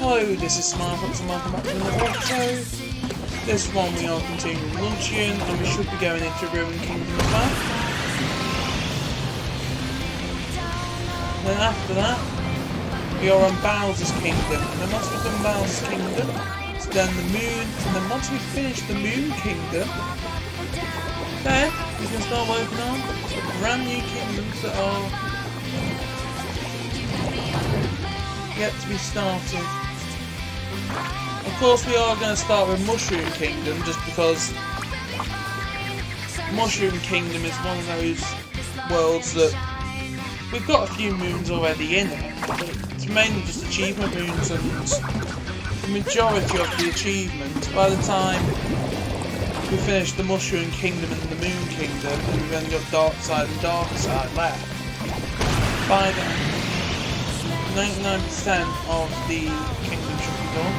Hello, this is Smartfox and welcome back to another episode. This one we are continuing Luncheon and we should be going into Ruined Kingdom as well. Then after that, we are on Bowser's Kingdom. And then once we've done Bowser's Kingdom, it's then the Moon, and then once we've finished the Moon Kingdom, then we can start working on some brand new kingdoms that are yet to be started. Of course we are going to start with Mushroom Kingdom just because Mushroom Kingdom is one of those worlds that we've got a few moons already in it, but it's mainly just achievement moons, and the majority of the achievements, by the time we finish the Mushroom Kingdom and the Moon Kingdom, and we've only got Dark Side and Dark Side left, by then 99% of the kingdom should be done.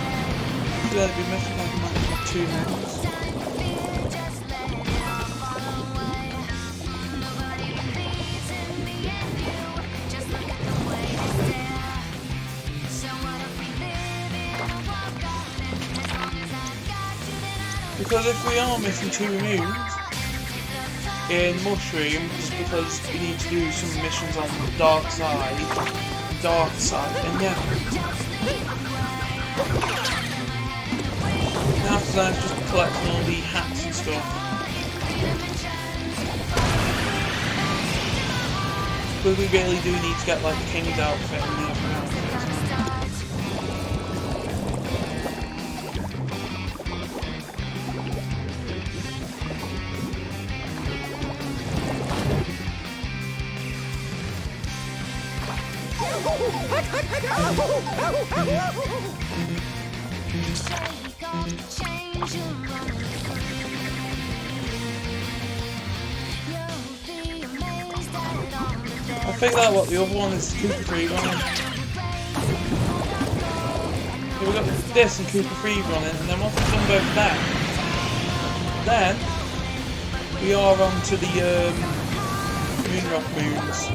So they'll be missing like a maximum of 2 minutes. Because if we are missing 2 moons in Mushroom, just because we need to do some missions on the Dark Side, and yeah. And after that, just collecting all the hats and stuff. But we really do need to get like the King's outfit and the other outfits. I think that what the other one is Cooper Free running. So we've got this and Cooper Free running, and then once we've done both that, then we are on to the Moonrock moons.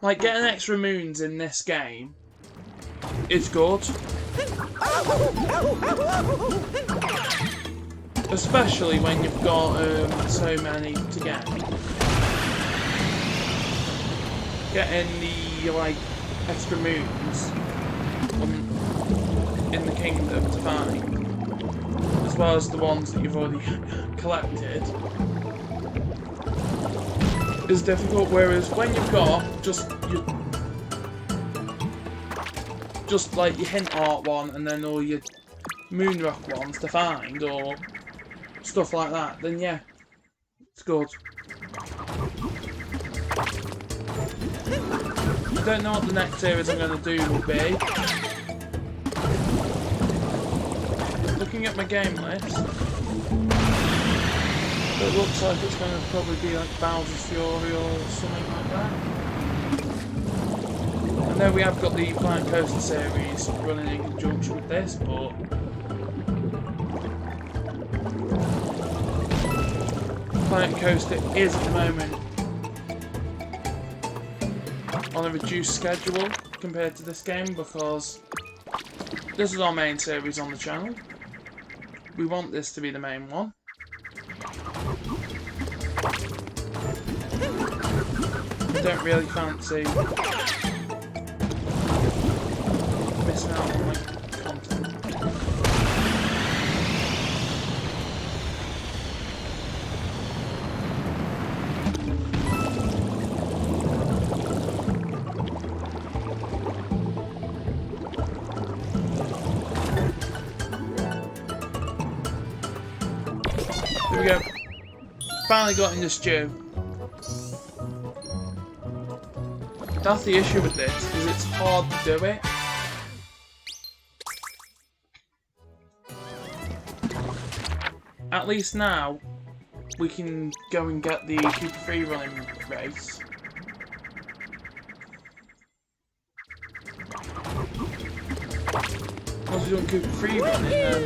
Like, getting extra moons in this game is good. Especially when you've got so many to get. Getting the, like, extra moons in the kingdom to find, as well as the ones that you've already collected, is difficult, whereas when you've got just like your hint art one and then all your Moonrock ones to find or stuff like that, then yeah, it's good. I don't know what the next series I'm going to do will be. Looking at my game list, it looks like it's going to probably be like Bowser's Fury or something like that. I know we have got the Planet Coaster series running in conjunction with this, but Planet Coaster is at the moment on a reduced schedule compared to this game because this is our main series on the channel. We want this to be the main one. I don't really fancy missing out on like content. There we go. Finally got in the stew. That's the issue with this, is it's hard to do it. At least now, we can go and get the Cooper Free running race. Once we've done Cooper free running, then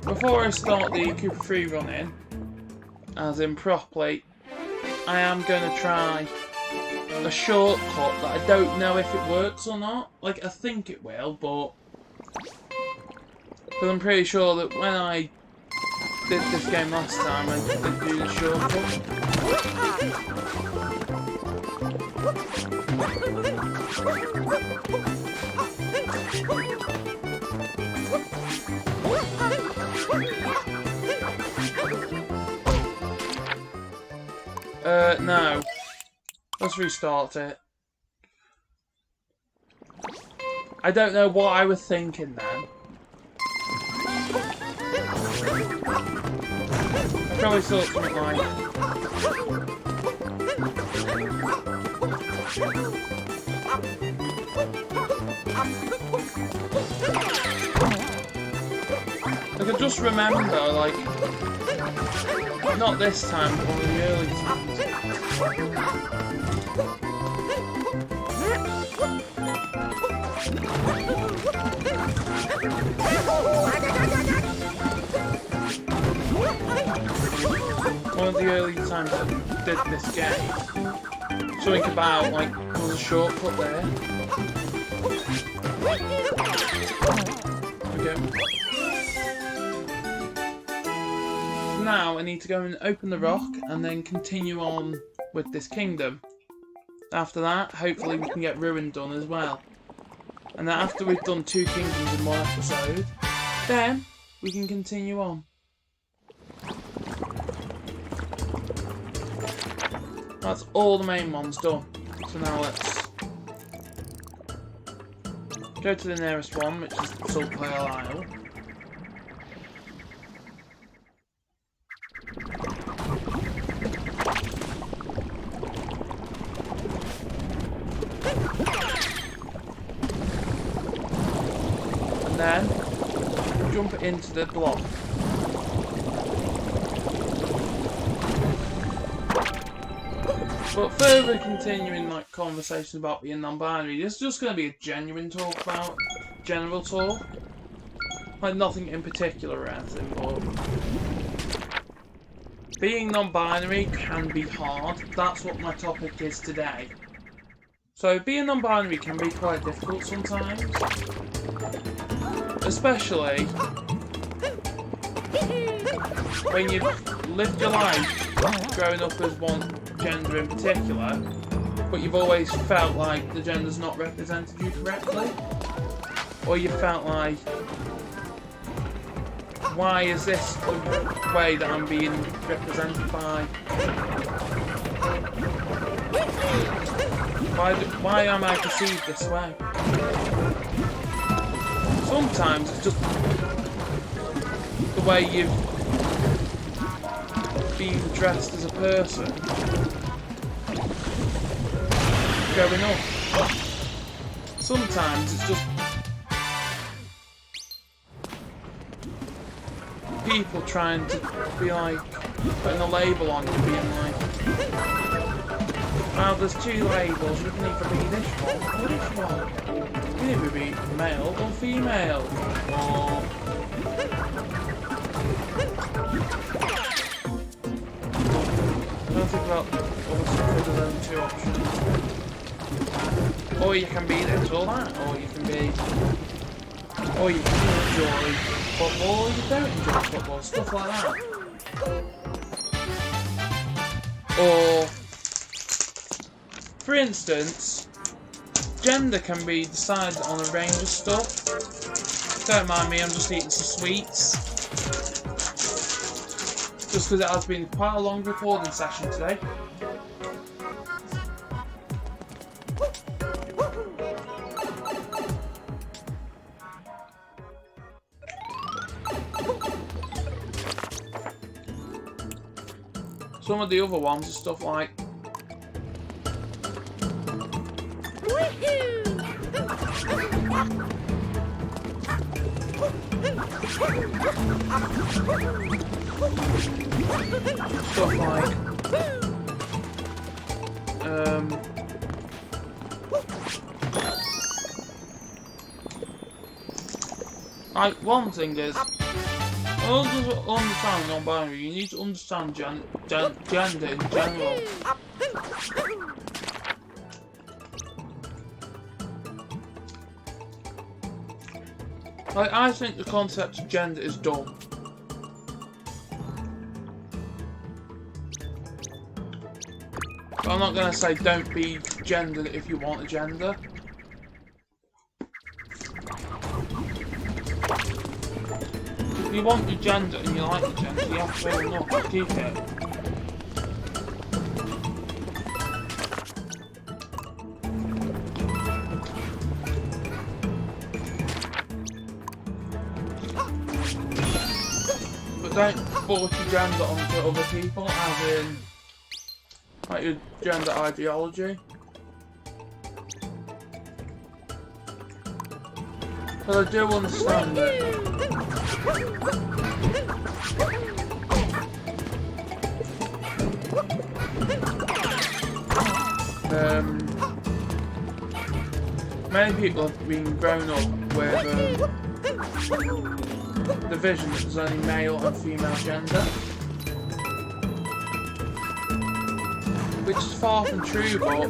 before I start the Cooper free running, as in properly, I am going to try a shortcut that I don't know if it works or not. Like, I think it will, but I'm pretty sure that when I did this game last time, I did do the shortcut. No. Let's restart it. I don't know what I was thinking then. I probably thought something like... I could just remember, like... Not this time, but one of the early times. One of the early times I did this game, something about, like, there was a shortcut there. Okay. Now I need to go and open the rock and then continue on with this kingdom. After that, hopefully we can get Ruin done as well. And then after we've done 2 kingdoms in 1 episode, then we can continue on. That's all the main ones done. So now let's go to the nearest one, which is Salt Pale Isle. And then jump into the block. But further continuing like conversation about being non-binary, this is just going to be a genuine talk about general talk. Like nothing in particular or anything, but being non-binary can be hard. That's what my topic is today. So being non-binary can be quite difficult sometimes. Especially when you've lived your life growing up as one gender in particular, but you've always felt like the gender's not represented you correctly. Or you felt like, why is this the way that I'm being represented by? Why am I perceived this way? Sometimes it's just the way you've been dressed as a person growing up. Sometimes it's just people trying to be like, putting a label on you, being like, well, there's 2 labels, you can either be this one or this one. You can either be male or female, or... I don't think about other stuff other than 2 options. Or you can be this or that, or you can be... Or you can enjoy football, or you don't enjoy football, stuff like that. Or... For instance, gender can be decided on a range of stuff. Don't mind me, I'm just eating some sweets. Just because it has been quite a long recording session today. Some of the other ones are stuff like stuff like Like, one thing is, understanding non-binary, you need to understand gender in general. Like, I think the concept of gender is dumb. But I'm not gonna say don't be gendered if you want a gender. If you want your gender and you like your gender, you have to own up and keep it. But don't force your gender onto other people, as in like your gender ideology. But I do understand that many people have been grown up with the vision that there's only male and female gender, which is far from true, but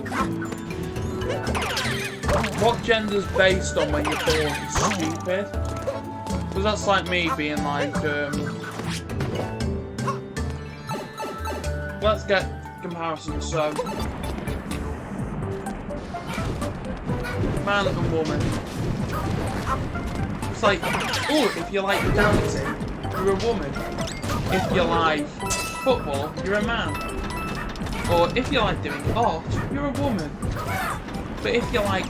what gender's based on when you're born is stupid. Because that's like me being like, let's get comparisons. So, man and woman. It's like, oh, if you like dancing, you're a woman. If you like football, you're a man. Or if you like doing art, you're a woman. But if you like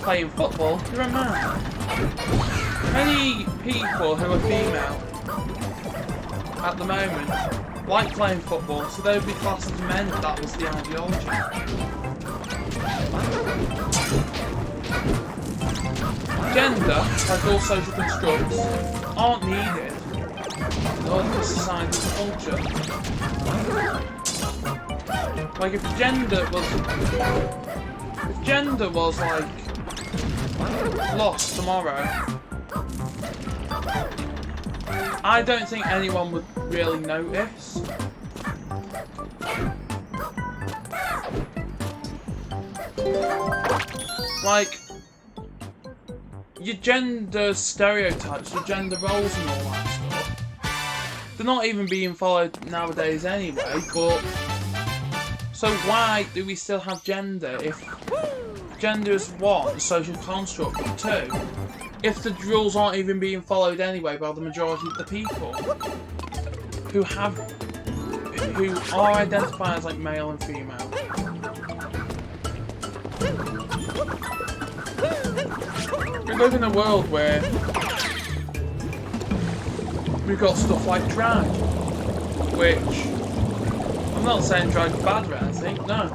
playing football, you're a man. Many people who are female at the moment like playing football, so they would be classed as men if that was the ideology. Gender, like all social constructs, aren't needed in order for society's culture. Like if gender was like lost tomorrow, I don't think anyone would really notice. Like your gender stereotypes, your gender roles and all that stuff, they're not even being followed nowadays anyway, but so why do we still have gender if gender is one, a social construct, but two, if the rules aren't even being followed anyway by the majority of the people who are identified as like male and female? We live in a world where we've got stuff like drag, which I'm not saying drag's bad or anything, no.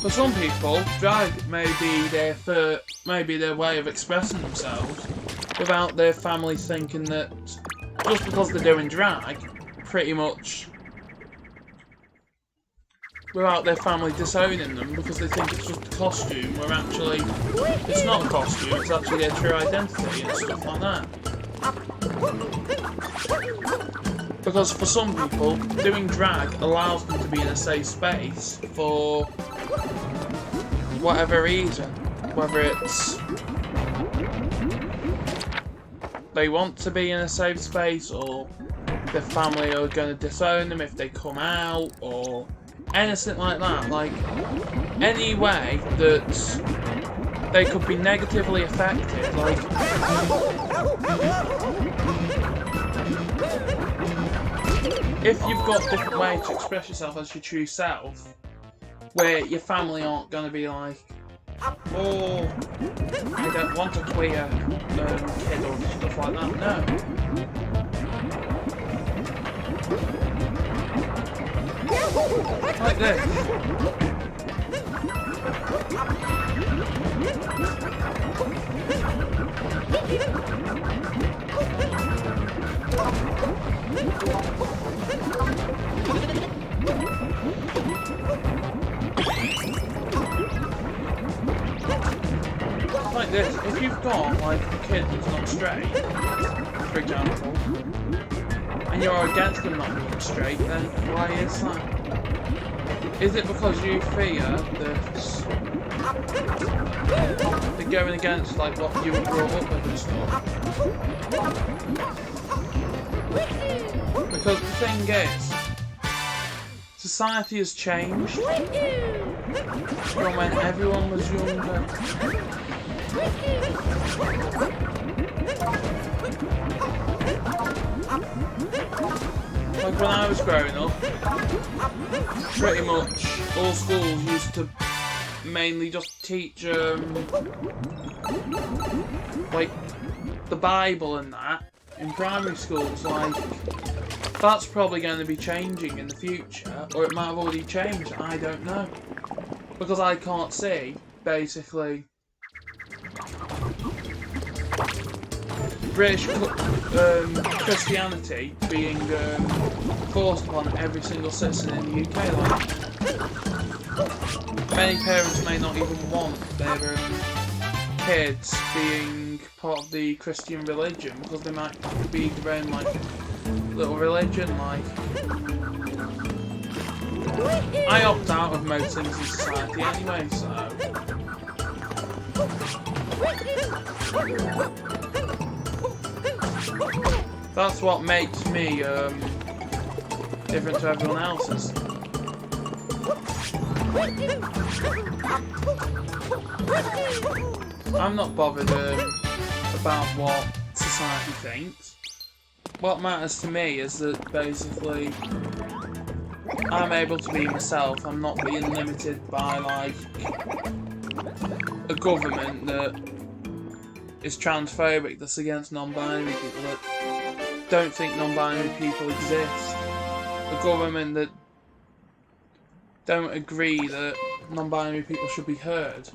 For some people, drag may be their way of expressing themselves without their family thinking that just because they're doing drag, pretty much without their family disowning them because they think it's just a costume, where actually it's not a costume, it's actually their true identity and stuff like that. Because for some people, doing drag allows them to be in a safe space for whatever reason. Whether it's they want to be in a safe space, or their family are going to disown them if they come out, or anything like that. Like, any way that they could be negatively affected. Like, if you've got different ways to express yourself as your true self, where your family aren't going to be like, oh, I don't want a queer kid or stuff like that, no. Like this. like this. If you've got like a kid that's not straight, for example, and you're against them not being straight, then why is that? Is it because you fear that they're going against like what you were brought up with and stuff? Because the thing is, society has changed from when everyone was younger. Like when I was growing up, pretty much all schools used to mainly just teach like the Bible and that in primary schools. Like that's probably going to be changing in the future, or it might have already changed, I don't know. Because I can't see, basically, British Christianity being forced upon every single citizen in the UK. Like, many parents may not even want their kids being part of the Christian religion because they might be their own, like, little religion. Like, I opt out of most things in society anyway, so that's what makes me different to everyone else. I'm not bothered about what society thinks. What matters to me is that basically I'm able to be myself. I'm not being limited by like a government that is transphobic, that's against non-binary people, that don't think non-binary people exist. A government that don't agree that non-binary people should be heard.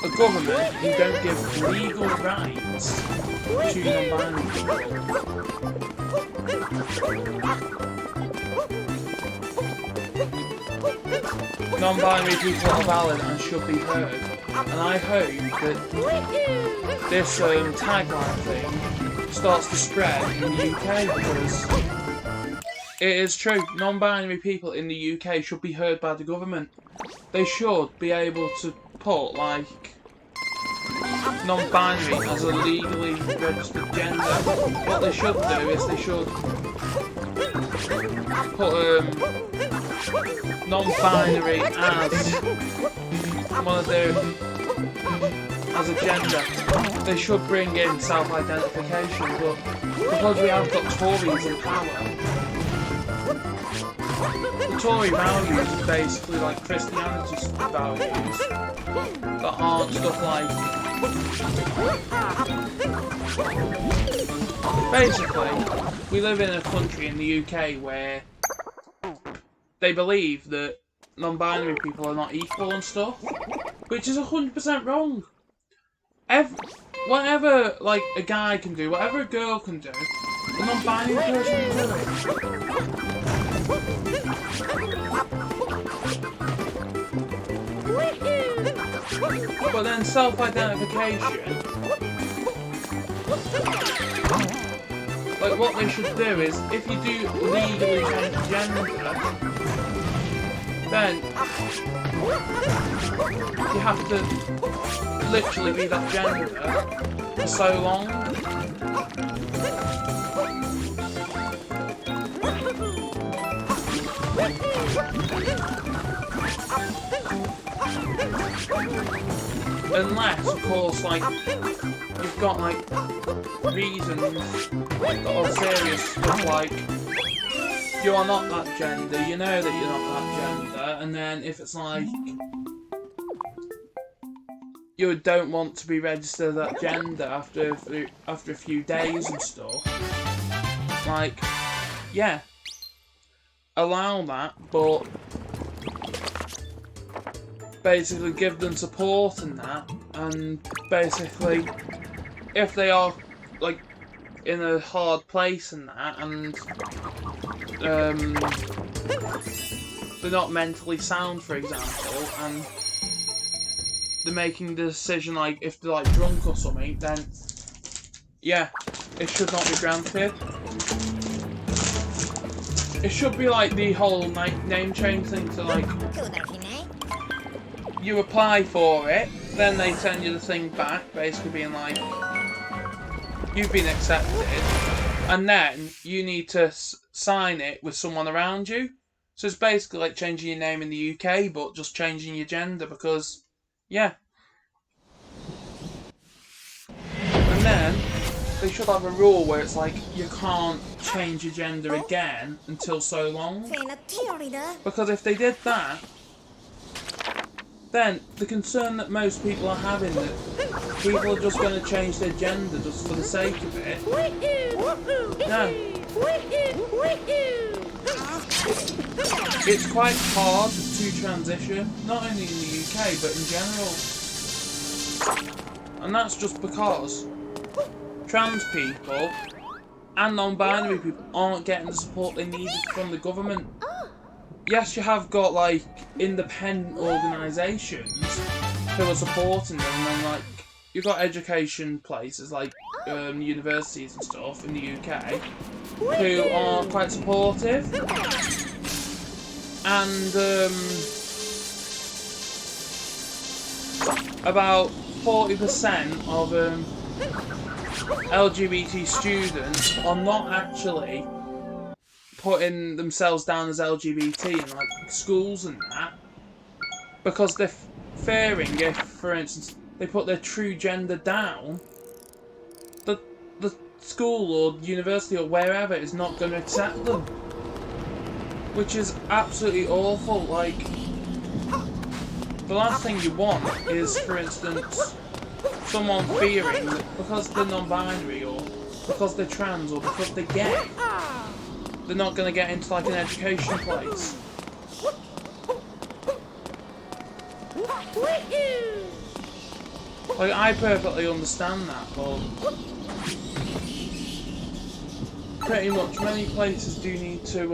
A government who don't give legal rights to non-binary people. Non-binary people are valid and should be heard. And I hope that this tagline thing starts to spread in the UK, because it is true. Non-binary people in the UK should be heard by the government. They should be able to put, like, non-binary as a legally registered gender. What they should do is they should put non-binary as one of their, as a gender. They should bring in self-identification, but because we have got Tories in power, the Tory values are basically like Christianity's values that aren't stuff like... Basically, we live in a country in the UK where they believe that non-binary people are not equal and stuff, which is 100% wrong. Whatever like a guy can do, whatever a girl can do, a non-binary person can do it. But then self-identification, like what they should do is, if you do legally change gender, then you have to literally be that gender for so long. Unless, of course, like, you've got, like, reasons that are serious stuff, like, you are not that gender, you know that you're not that gender, and then if it's like, you don't want to be registered that gender after a few days and stuff, like, yeah, allow that, but basically give them support and that, and basically if they are like in a hard place and that, and they're not mentally sound, for example, and they're making the decision, like, if they're, like, drunk or something, then, yeah, it should not be granted. It should be like the whole name change thing, so, like, you apply for it, then they send you the thing back, basically being like, you've been accepted, and then you need to sign it with someone around you. So it's basically like changing your name in the UK, but just changing your gender, because, yeah. And then, they should have a rule where it's like, you can't change your gender again until so long. Because if they did that, then the concern that most people are having that people are just going to change their gender just for the sake of it. No. It's quite hard to transition, not only in the UK but in general. And that's just because trans people and non-binary people aren't getting the support they need from the government. Yes, you have got, like, independent organisations who are supporting them, and then, like, you've got education places, like, universities and stuff in the UK, who are quite supportive. And, about 40% of, LGBT students are not actually putting themselves down as LGBT in, like, schools and that, because they're fearing if, for instance, they put their true gender down, the school or university or wherever is not going to accept them, which is absolutely awful. Like, the last thing you want is, for instance, someone fearing that because they're non-binary or because they're trans or because they're gay, they're not going to get into, like, an education place. Like, I perfectly understand that, but pretty much many places do need to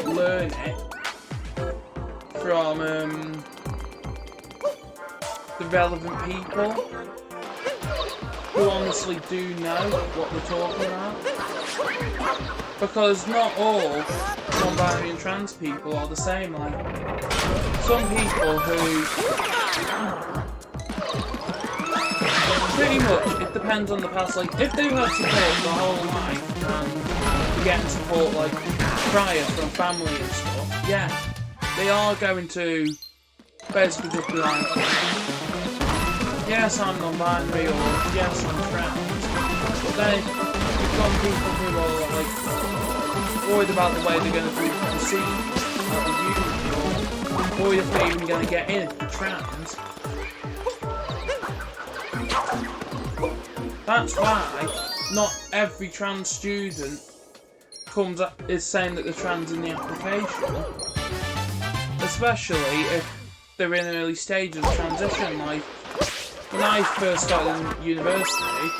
learn it from the relevant people who honestly do know what they're talking about. Because not all non-binary and trans people are the same. Like, some people who pretty much, it depends on the past. Like, if they've had support the whole life and getting support, like, prior from family and stuff, yeah, they are going to basically just be like, yes, I'm non-binary, or yes, I'm trans. But then you've got people who are, like, worried about the way they're going to be perceived at the youth, or worried if they're even going to get in if they're trans. That's why not every trans student is saying that they're trans in the application, especially if they're in early stages of transition. Like, when I first started in university,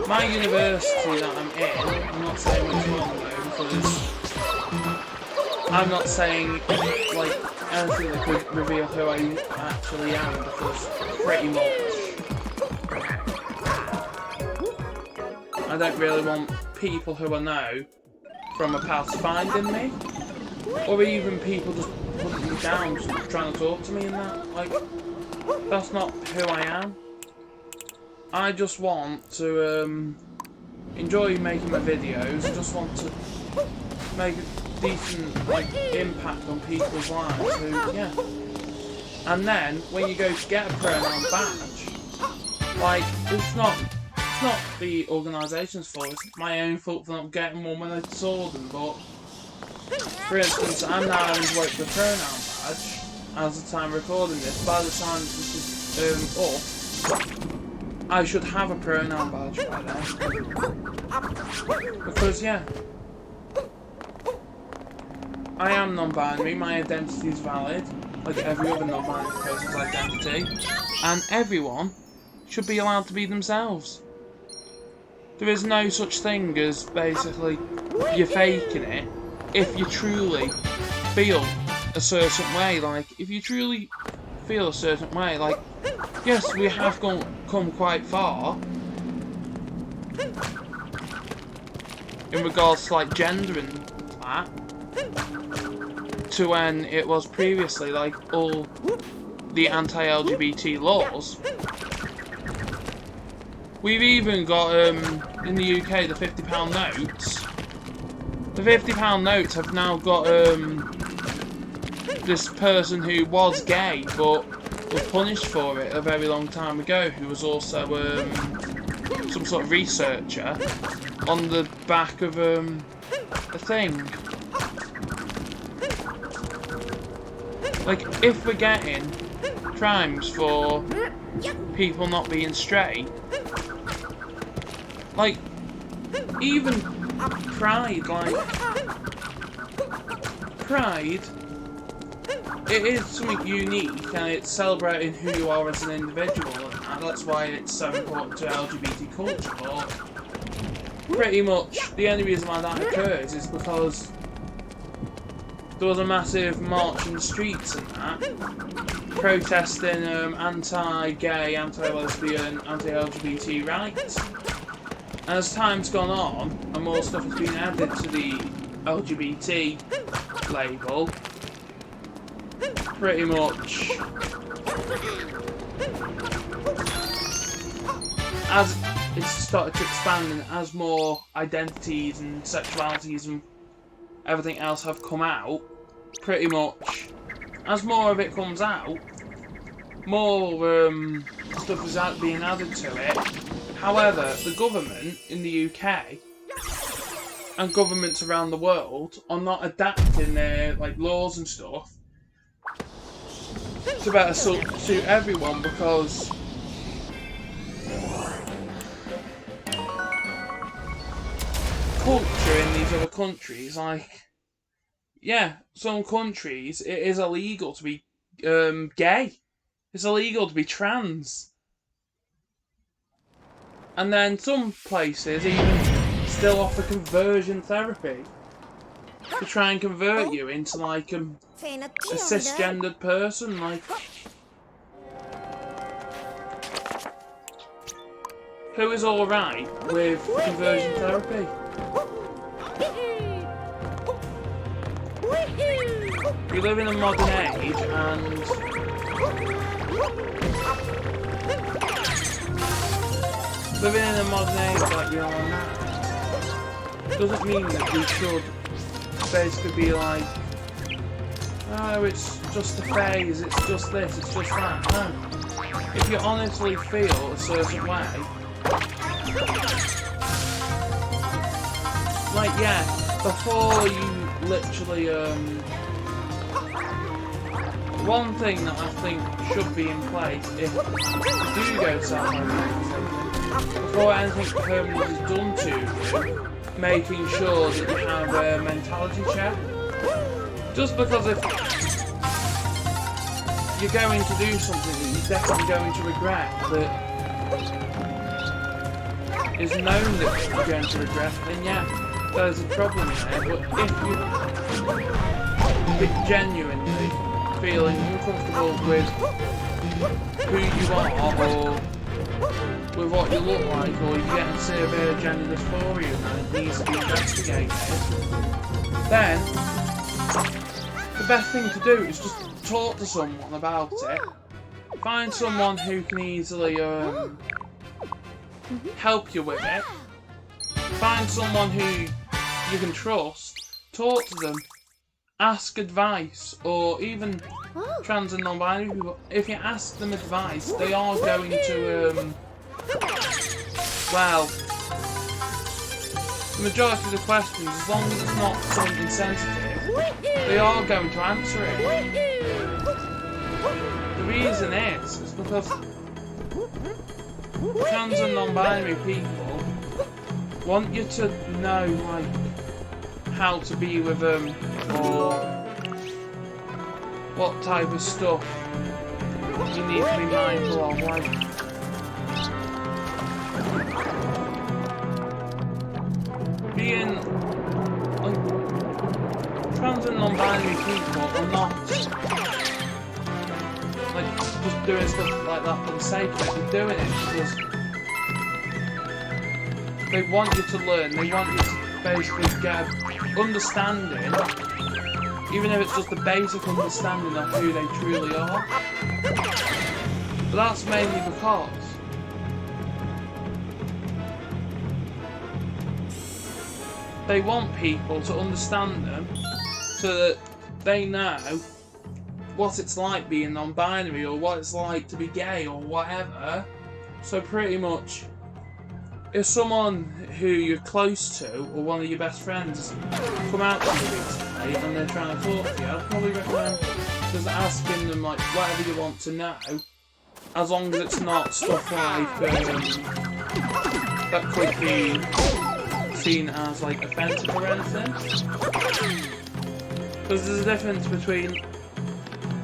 my university that I'm in, I'm not saying which one though, because I'm not saying, like, anything that could reveal who I actually am, because pretty much I don't really want people who I know from a past finding me, or even people just putting me down, just trying to talk to me and that. Like, that's not who I am. I just want to enjoy making my videos. I just want to make a decent, like, impact on people's lives. Who, yeah. And then when you go to get a pronoun badge, like, it's not the organisation's fault. It's my own fault for not getting one when I saw them. But for instance, I'm now having to wait for the pronoun badge as the time recording this. By the time this is up, I should have a pronoun badge by then. Because, yeah, I am non-binary, my identity is valid, like every other non-binary person's identity, and everyone should be allowed to be themselves. There is no such thing as, basically, you're faking it if you truly feel a certain way. Like, if you truly feel a certain way, like, yes, we have come quite far in regards to like gender and that, to when it was previously like all the anti-LGBT laws. We've even got in the UK the £50 notes. The £50 notes have now got this person who was gay but was punished for it a very long time ago, who was also some sort of researcher, on the back of a thing. Like, if we're getting crimes for people not being straight, like, even Pride, Pride, it is something unique, and it's celebrating who you are as an individual, and that's why it's so important to LGBT culture. But pretty much the only reason why that occurs is because there was a massive march in the streets and that, protesting anti-gay, anti-lesbian, anti-LGBT rights. And as time's gone on, and more stuff has been added to the LGBT label, pretty much, as it's started to expand and as more identities and sexualities and everything else have come out, pretty much, as more of it comes out, more stuff is being added to it. However, the government in the UK and governments around the world are not adapting their like laws and stuff to better suit everyone, because culture in these other countries, like, yeah, some countries it is illegal to be gay. It's illegal to be trans. And then some places even still offer conversion therapy to try and convert you into like a cisgendered person. Like, who is alright with conversion therapy? We live in a modern age, and living in a modern age like we are now doesn't mean that we should basically be like, oh, it's just a phase, it's just this, it's just that. No. If you honestly feel a certain way, like, yeah, before you literally, one thing that I think should be in place if you do go to that, before anything permanent is done to you, making sure that you have a mentality check. Just because if you're going to do something that you're definitely going to regret, that is known that you're going to regret, then yeah, there's a problem there. But if you're genuinely feeling uncomfortable with who you are, or with what you look like, or you're getting severe gender dysphoria and it needs to be investigated, then the best thing to do is just talk to someone about it. Find someone who can easily help you with it. Find someone who you can trust. Talk to them. Ask advice, or even trans and non-binary people. If you ask them advice, they are going to, well, the majority of the questions, as long as it's not something sensitive, they are going to answer it. The reason is because trans and non-binary people want you to know, like, how to be with them, or what type of stuff you need to be mindful of, like being, like, trans and non-binary people are not, like, just doing stuff like that for the sake of it. They're doing it because they want you to learn. They want you to basically get understanding, even if it's just the basic understanding of who they truly are. But that's mainly because they want people to understand them so that they know what it's like being non-binary or what it's like to be gay or whatever. So pretty much, if someone who you're close to or one of your best friends come out to you recently and they're trying to talk to you, I'd probably recommend just asking them like whatever you want to know, as long as it's not stuff like that could be seen as like offensive or anything. Because there's a difference between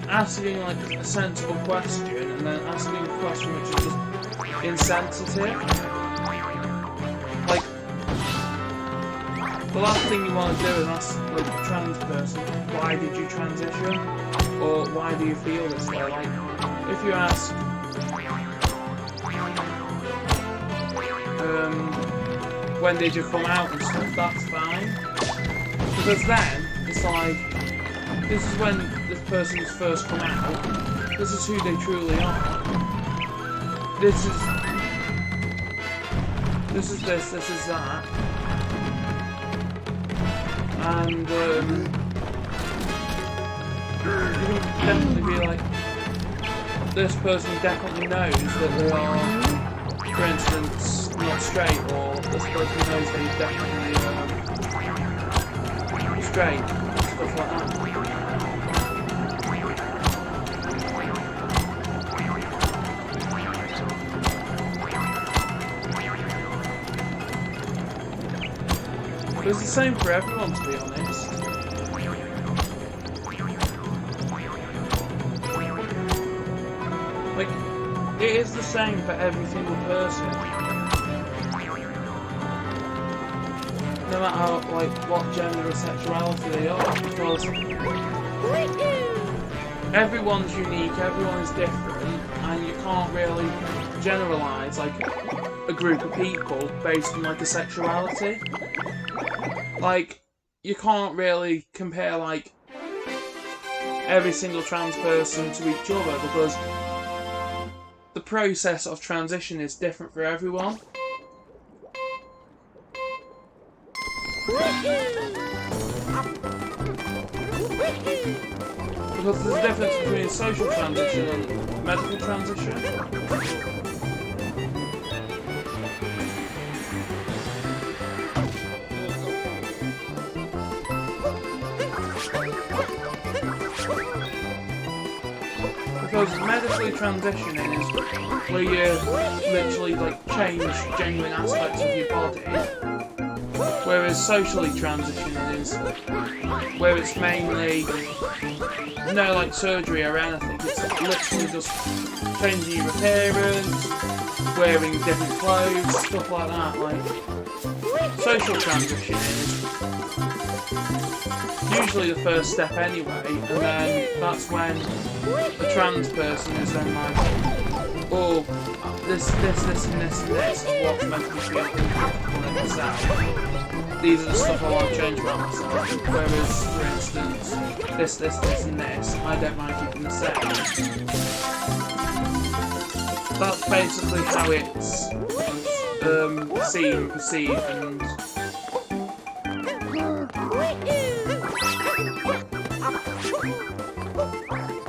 asking like a sensible question and then asking a question which is just insensitive. Like, the last thing you want to do is ask like a trans person, why did you transition? Or why do you feel this way? Like, if you ask when did you come out and stuff, that's fine. Because then it's like, this is when this person's first come out, this is who they truly are. This is this, this is that. And you can definitely be like, this person definitely knows that they are, for instance, not straight, or this person knows they're definitely straight, stuff like that. It's the same for everyone, to be honest. Like, it is the same for every single person. No matter how, like, what gender or sexuality they are, because everyone's unique, everyone's different, and you can't really generalise, like, a group of people based on, like, a sexuality. Like, you can't really compare, like, every single trans person to each other, because the process of transition is different for everyone. Because there's a difference between social transition and medical transition. Because medically transitioning is where you literally like change genuine aspects of your body, whereas socially transitioning is where it's mainly no like surgery or anything. It's literally just changing your appearance, wearing different clothes, stuff like that. Like, social transitioning is usually the first step anyway, and then that's when the trans person is then like, oh, this and this and this is what's meant to be feeling comfortable in myself. These are the stuff I want to change about myself. Whereas, for instance, this and this, I don't mind keeping the same. That's basically how it's seen, perceived, and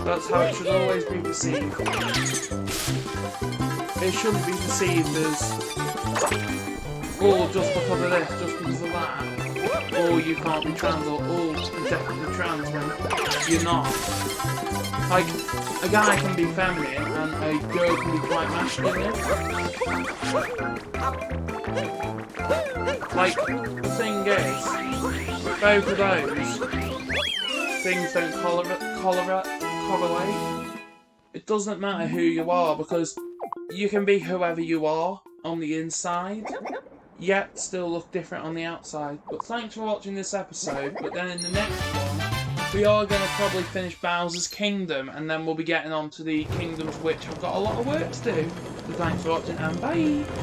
that's how it should always be perceived. It shouldn't be perceived as, oh, just because of this, just because of that, or you can't be trans, or oh, you're definitely trans when you're not. Like, a guy can be feminine and a girl can be quite masculine. Like, the thing is, both of those things don't correlate. It doesn't matter who you are, because you can be whoever you are on the inside, yet still look different on the outside. But thanks for watching this episode, but then in the next one, we are going to probably finish Bowser's Kingdom, and then we'll be getting on to the kingdoms which have got a lot of work to do. So thanks for watching, and bye!